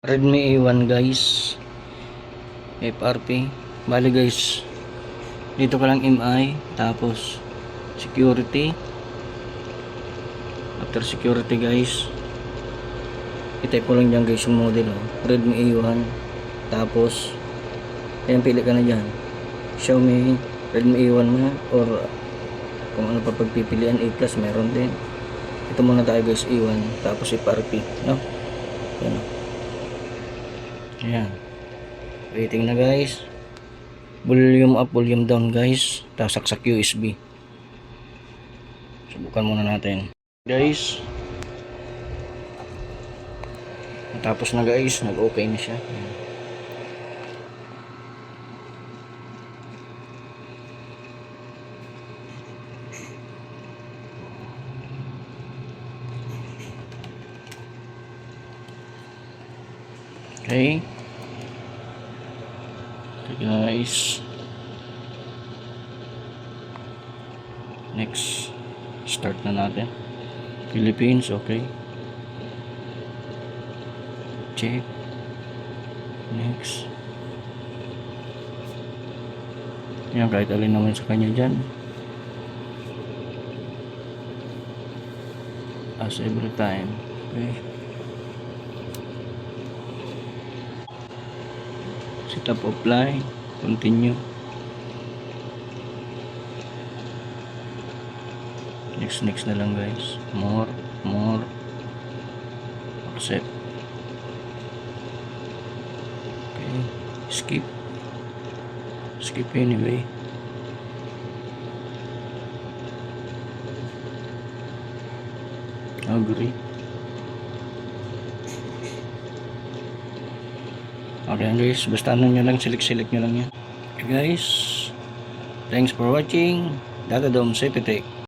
Redmi A1 guys, FRP. Bali guys, dito ka lang MI, tapos security. After security guys, i-type ko lang dyan guys yung model, Redmi A1. Tapos ayan, pili ka na dyan, Xiaomi, Redmi A1 mo, or kung ano pa pagpipilian, A plus meron din. Ito muna tayo guys, A1, tapos FRP, no? Yan, ayan, waiting na guys. Volume up, volume down guys, tapos saksak USB. Subukan muna natin guys. Tapos na guys, nag okay na siya. Okay, guys, next, start na natin. Philippines, okay, check, next. Yan, kahit alin naman sa kanya dyan, as every time. Okay, setup apply, continue, next na lang guys, more, accept, okay, skip anyway, agree. Okay guys, basta ano nyo lang, select nyo lang yan. Okay guys, thanks for watching. Datadom City Tech.